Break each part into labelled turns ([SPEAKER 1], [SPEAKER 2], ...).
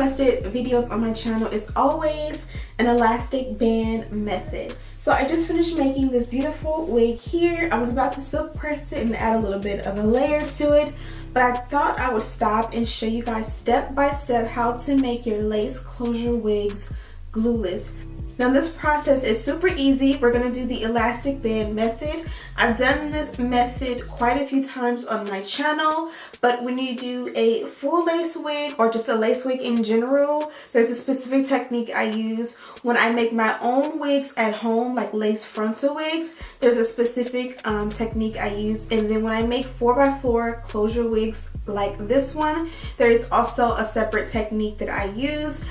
[SPEAKER 1] requested videos on my channel is always an elastic band method. So I just finished making this beautiful wig here. I was about to silk press it and add a little bit of a layer to it, but I thought I would stop and show you guys step by step how to make your lace closure wigs glueless. Now this process is super easy. We're going to do the elastic band method. I've done this method quite a few times on my channel, but when you do a full lace wig or just a lace wig in general, there's a specific technique I use. When I make my own wigs at home, like lace frontal wigs, there's a specific technique I use. And then when I make 4x4 closure wigs like this one, there is also a separate technique that I use.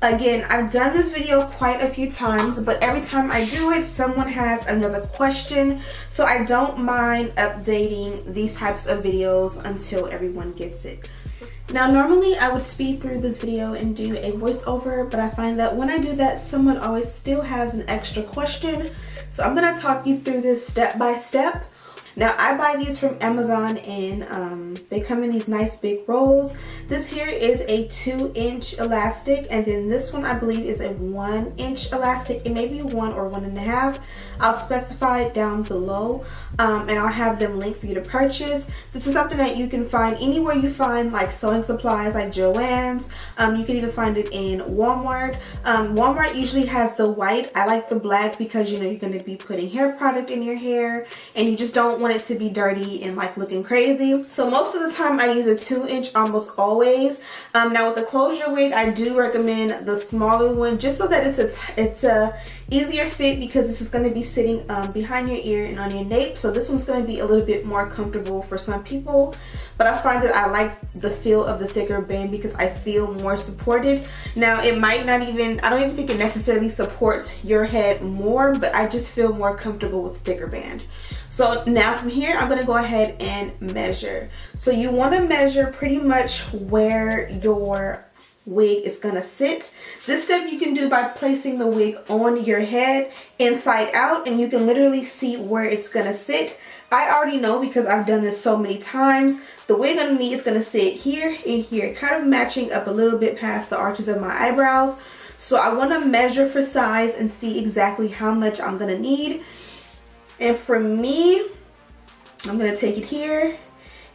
[SPEAKER 1] Again, I've done this video quite a few times, but every time I do it, someone has another question. So I don't mind updating these types of videos until everyone gets it. Now, normally I would speed through this video and do a voiceover, but I find that when I do that, someone always still has an extra question. So I'm going to talk you through this step by step. Now, I buy these from Amazon and they come in these nice big rolls. This here is a 2-inch elastic, and then this one I believe is a 1-inch elastic. It may be 1 or 1.5. I'll specify it down below and I'll have them linked for you to purchase. This is something that you can find anywhere you find like sewing supplies, like Joann's. You can even find it in Walmart. Walmart usually has the white. I like the black because you know you're going to be putting hair product in your hair and you just don't want it to be dirty and like looking crazy. So most of the time I use a 2-inch almost always. Now with the closure wig, I do recommend the smaller one just so that it's a easier fit, because this is going to be sitting behind your ear and on your nape. So this one's going to be a little bit more comfortable for some people, but I find that I like the feel of the thicker band because I feel more supported. Now it might not even, I don't even think it necessarily supports your head more, but I just feel more comfortable with the thicker band. So now from here, I'm going to go ahead and measure. So you want to measure pretty much where your wig is going to sit. This step you can do by placing the wig on your head inside out, and you can literally see where it's going to sit. I already know because I've done this so many times. The wig on me is going to sit here and here, kind of matching up a little bit past the arches of my eyebrows. So I want to measure for size and see exactly how much I'm going to need. And for me, I'm going to take it here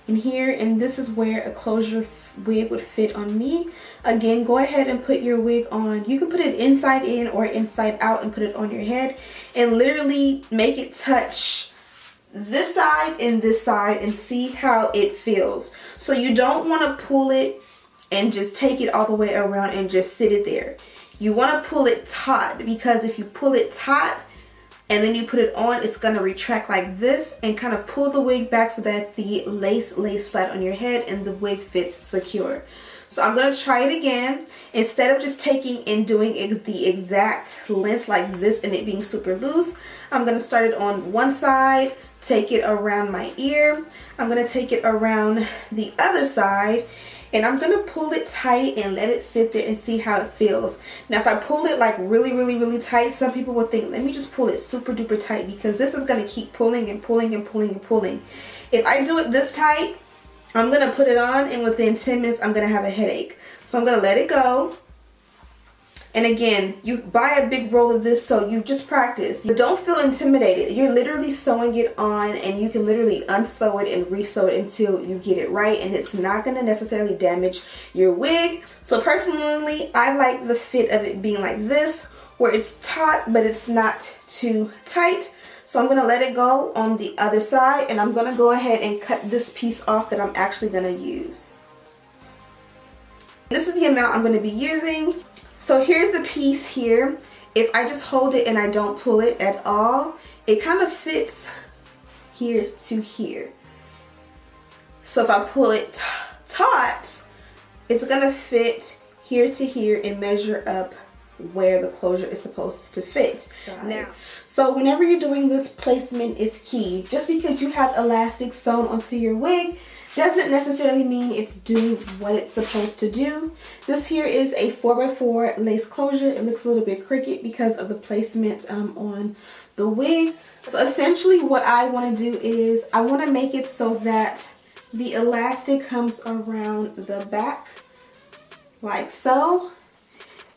[SPEAKER 1] and here, and this is where a closure wig would fit on me. Again, go ahead and put your wig on. You can put it inside in or inside out and put it on your head and literally make it touch this side and see how it feels. So you don't want to pull it and just take it all the way around and just sit it there. You want to pull it taut, because if you pull it taut and then you put it on, it's going to retract like this and kind of pull the wig back so that the lace lays flat on your head and the wig fits secure. So I'm going to try it again. Instead of just taking and doing the exact length like this and it being super loose, I'm going to start it on one side, take it around my ear. I'm going to take it around the other side, and I'm going to pull it tight and let it sit there and see how it feels. Now if I pull it like really tight, some people will think, let me just pull it super duper tight, because this is going to keep pulling and pulling and pulling and pulling. If I do it this tight, I'm going to put it on and within 10 minutes I'm going to have a headache. So I'm going to let it go. And again, you buy a big roll of this so you just practice. You don't feel intimidated. You're literally sewing it on, and you can literally unsew it and resew it until you get it right, and it's not going to necessarily damage your wig. So personally, I like the fit of it being like this, where it's taut but it's not too tight. So I'm going to let it go on the other side, and I'm going to go ahead and cut this piece off that I'm actually going to use. This is the amount I'm going to be using. So here's the piece here. If I just hold it and I don't pull it at all, it kind of fits here to here. So if I pull it taut, it's going to fit here to here and measure up where the closure is supposed to fit. Now, so whenever you're doing this, placement is key. Just because you have elastic sewn onto your wig doesn't necessarily mean it's doing what it's supposed to do. This here is a 4x4 lace closure. It looks a little bit crooked because of the placement on the wig. So essentially what I want to do is I want to make it so that the elastic comes around the back like so.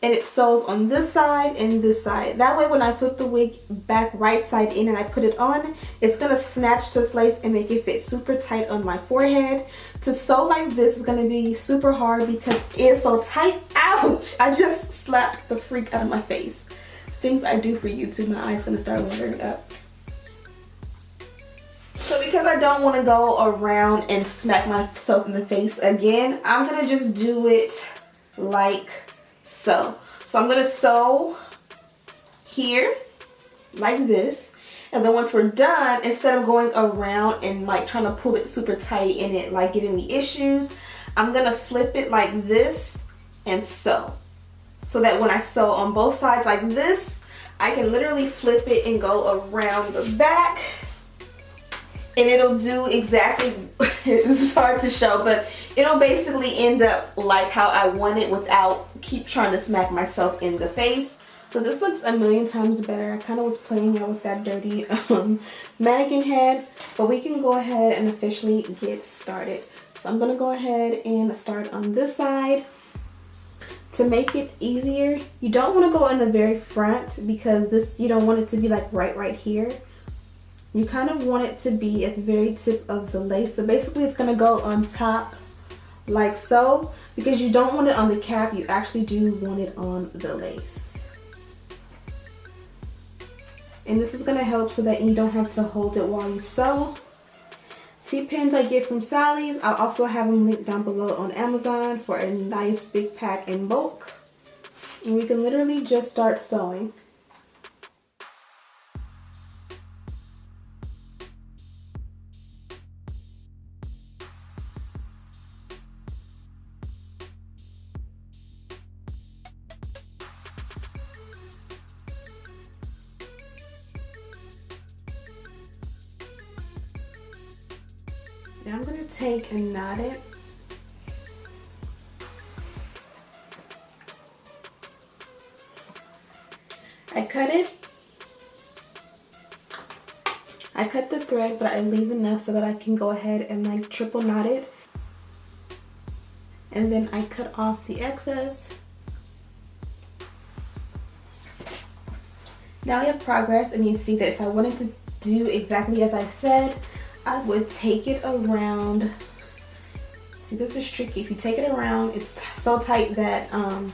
[SPEAKER 1] And it sews on this side and this side. That way when I flip the wig back right side in and I put it on, it's gonna snatch this lace and make it fit super tight on my forehead. To sew like this is gonna be super hard because it's so tight. Ouch! I just slapped the freak out of my face. Things I do for YouTube, my eye's gonna start watering up. So because I don't wanna go around and smack myself in the face again, I'm gonna just do it like so I'm gonna sew here like this, and then once we're done, instead of going around and like trying to pull it super tight and it like giving me issues, I'm gonna flip it like this and sew, so that when I sew on both sides like this, I can literally flip it and go around the back, and it'll do exactly this is hard to show, but it'll basically end up like how I want it without keep trying to smack myself in the face. So this looks a million times better. I kind of was playing out with that dirty mannequin head, but we can go ahead and officially get started. So I'm gonna go ahead and start on this side. To make it easier, you don't want to go in the very front because this, you don't want it to be like right here. You kind of want it to be at the very tip of the lace. So basically it's going to go on top like so, because you don't want it on the cap, you actually do want it on the lace. And this is going to help so that you don't have to hold it while you sew. T-pins I get from Sally's. I'll also have them linked down below on Amazon for a nice big pack in bulk. And we can literally just start sewing. Now I'm going to take and knot it. I cut it. I cut the thread, but I leave enough so that I can go ahead and like triple knot it. And then I cut off the excess. Now we have progress, and you see that if I wanted to do exactly as I said, I would take it around. See, this is tricky. If you take it around, it's so tight that as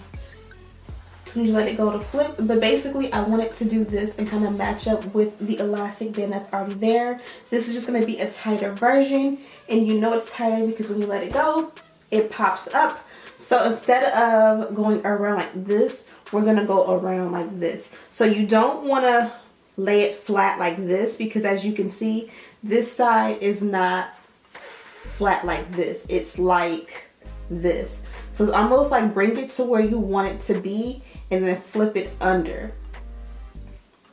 [SPEAKER 1] soon as you let it go to flip. But basically I want it to do this and kind of match up with the elastic band that's already there. This is just going to be a tighter version, and you know it's tighter because when you let it go, it pops up. So instead of going around like this, we're going to go around like this. So you don't want to lay it flat like this, because as you can see, this side is not flat like this. It's like this. So it's almost like bring it to where you want it to be and then flip it under.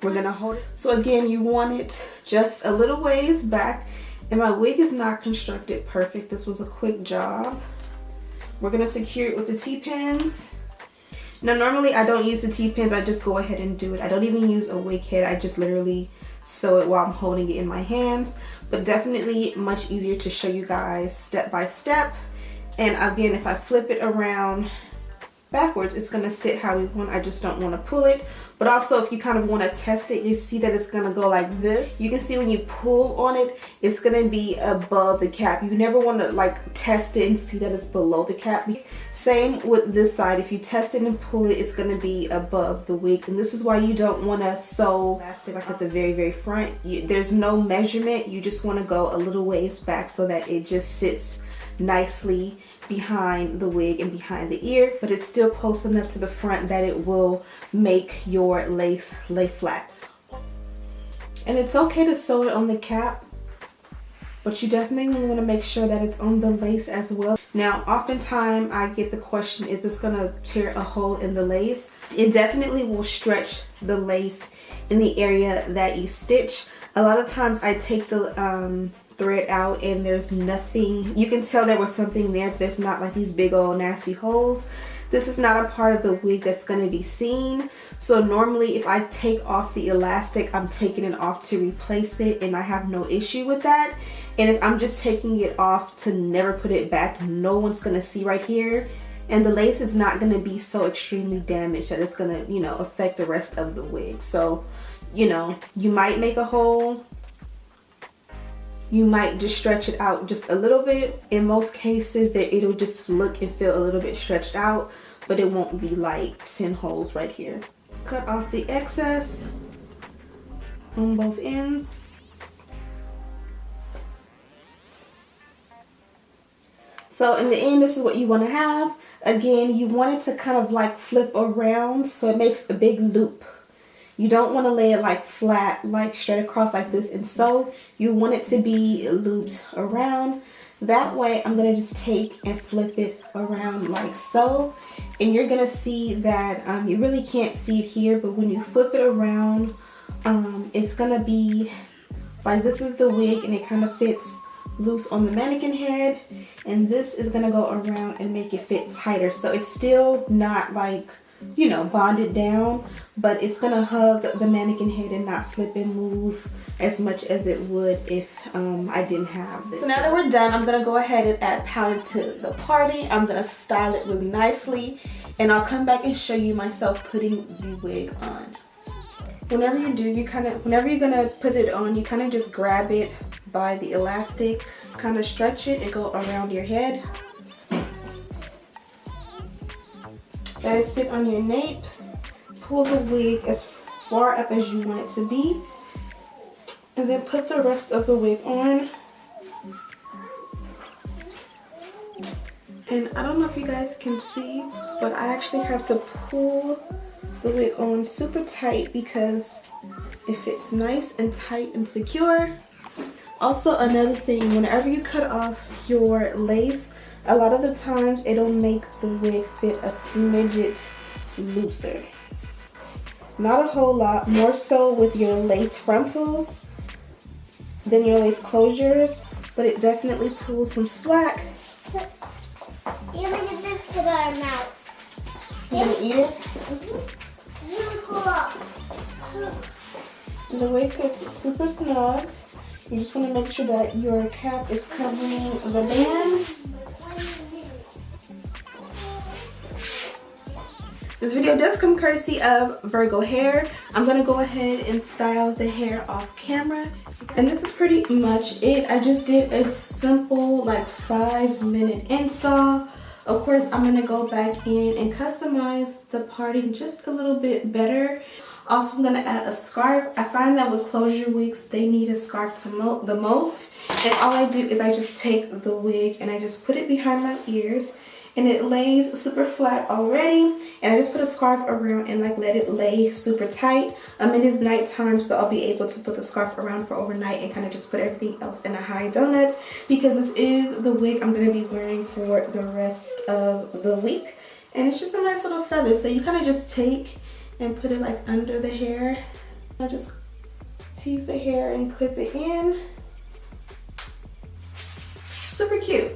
[SPEAKER 1] We're gonna hold it. So again, you want it just a little ways back, and my wig is not constructed perfect. This was a quick job. We're gonna secure it with the T-pins. Now normally I don't use the T-pins, I just go ahead and do it. I don't even use a wig head, I just literally sew it while I'm holding it in my hands. But definitely much easier to show you guys step by step. And again, if I flip it around backwards, it's going to sit how we want. I just don't want to pull it. But also if you kind of want to test it, you see that it's going to go like this. You can see when you pull on it, it's going to be above the cap. You never want to like test it and see that it's below the cap. Same with this side. If you test it and pull it, it's going to be above the wig. And this is why you don't want to sew elastic like at the very front. There's no measurement. You just want to go a little ways back so that it just sits nicely behind the wig and behind the ear, but it's still close enough to the front that it will make your lace lay flat. And it's okay to sew it on the cap, but you definitely want to make sure that it's on the lace as well. Now oftentimes I get the question, is this gonna tear a hole in the lace? It definitely will stretch the lace in the area that you stitch. A lot of times I take the thread out and there's nothing. You can tell there was something there, but there's not like these big old nasty holes. This is not a part of the wig that's going to be seen. So normally if I take off the elastic, I'm taking it off to replace it, and I have no issue with that. And if I'm just taking it off to never put it back, no one's going to see right here. and the lace is not going to be so extremely damaged that it's going to, you know, affect the rest of the wig. So, you know, you might make a hole, you might just stretch it out just a little bit. In most cases, that it'll just look and feel a little bit stretched out, but it won't be like 10 holes right here. Cut off the excess on both ends. So in the end, this is what you want to have. Again, you want it to kind of like flip around so it makes a big loop. You don't want to lay it like flat, like straight across like this and sew. You want it to be looped around. That way, I'm going to just take and flip it around like so. And you're going to see that you really can't see it here, but when you flip it around, it's going to be like this is the wig and it kind of fits loose on the mannequin head, and this is going to go around and make it fit tighter. So it's still not like, you know, bonded down, but it's going to hug the mannequin head and not slip and move as much as it would if I didn't have this. So now that we're done, I'm going to go ahead and add powder to the parting. I'm going to style it really nicely, and I'll come back and show you myself putting the wig on. Whenever you do, whenever you're going to put it on, you kind of just grab it by the elastic, kind of stretch it and go around your head. Let it sit on your nape. Pull the wig as far up as you want it to be, and then put the rest of the wig on. And I don't know if you guys can see, but I actually have to pull the wig on super tight because it fits nice and tight and secure. Also, another thing, whenever you cut off your lace, a lot of the times it'll make the wig fit a smidget looser. Not a whole lot, more so with your lace frontals than your lace closures, but it definitely pulls some slack.
[SPEAKER 2] You want to get this to our mouth?
[SPEAKER 1] You gonna eat it?
[SPEAKER 2] Mm-hmm.
[SPEAKER 1] The wig fits super snug. You just want to make sure that your cap is covering the band. This video does come courtesy of Virgo Hair. I'm going to go ahead and style the hair off camera. And this is pretty much it. I just did a simple like 5-minute install. Of course, I'm going to go back in and customize the parting just a little bit better. Also, I'm going to add a scarf. I find that with closure wigs, they need a scarf the most. And all I do is I just take the wig and I just put it behind my ears. And it lays super flat already. And I just put a scarf around and like let it lay super tight. It is nighttime, so I'll be able to put the scarf around for overnight and kind of just put everything else in a high donut. Because this is the wig I'm going to be wearing for the rest of the week. And it's just a nice little feather. So you kind of just take and put it like under the hair. I'll just tease the hair and clip it in. Super cute.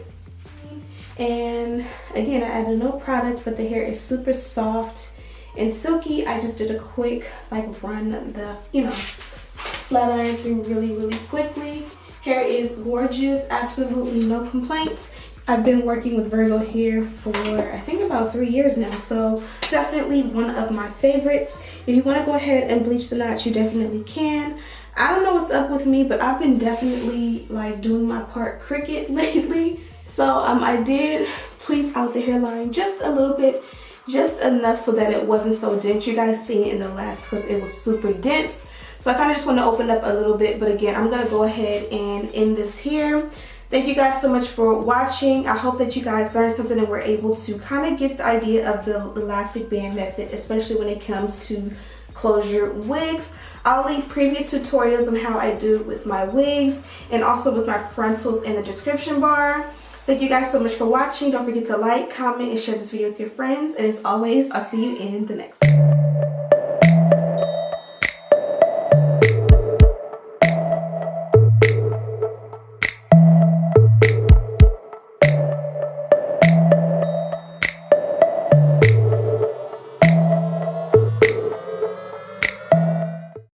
[SPEAKER 1] And again, I added no product, but the hair is super soft and silky. I just did a quick like run the, you know, flat iron through really quickly. Hair is gorgeous, absolutely no complaints. I've been working with Virgo Hair for I think about 3 years now, so definitely one of my favorites. If you want to go ahead and bleach the knots, you definitely can. I don't know what's up with me, but I've been definitely like doing my part crooked lately. So I did tweeze out the hairline just a little bit, just enough so that it wasn't so dense. You guys seen it in the last clip, it was super dense. So I kind of just want to open up a little bit, but again, I'm going to go ahead and end this here. Thank you guys so much for watching. I hope that you guys learned something and were able to kind of get the idea of the elastic band method, especially when it comes to closure wigs. I'll leave previous tutorials on how I do it with my wigs and also with my frontals in the description bar. Thank you guys so much for watching. Don't forget to like, comment, and share this video with your friends. And as always, I'll see you in the next one.